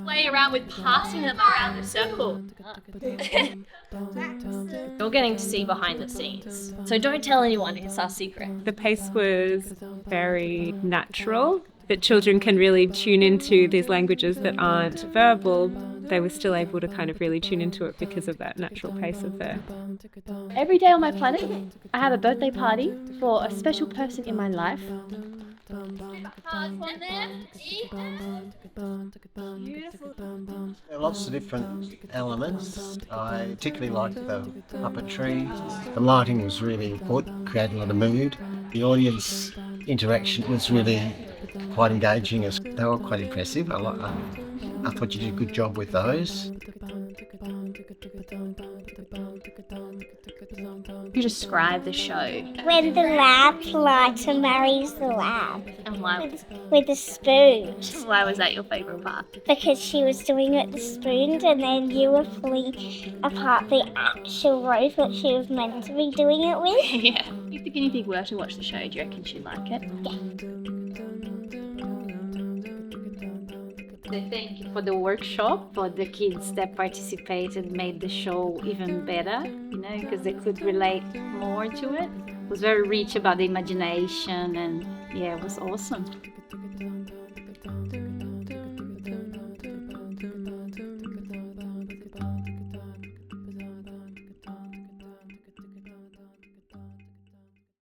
Play around with passing them around the circle. You're getting to see behind the scenes. So don't tell anyone, it's our secret. The pace was very natural, that children can really tune into these languages that aren't verbal. They were still able to kind of really tune into it because of that natural pace of there. Every day on my planet, I have a birthday party for a special person in my life. There are lots of different elements. I particularly liked the puppetry. The lighting was really good, created a lot of mood. The audience interaction was really quite engaging. They were quite impressive. I thought you did a good job with those. You describe the show. When the lab lighter marries the lab And why, with a spoon. why was that your favourite part? Because she was doing it with the spoon and then you were pulling apart the actual rope that she was meant to be doing it with. Yeah. If the guinea pig were to watch the show, do you reckon she'd like it? Thank you for the workshop, for the kids that participated, made the show even better, because they could relate more to it. It was very rich about the imagination, and yeah, it was awesome.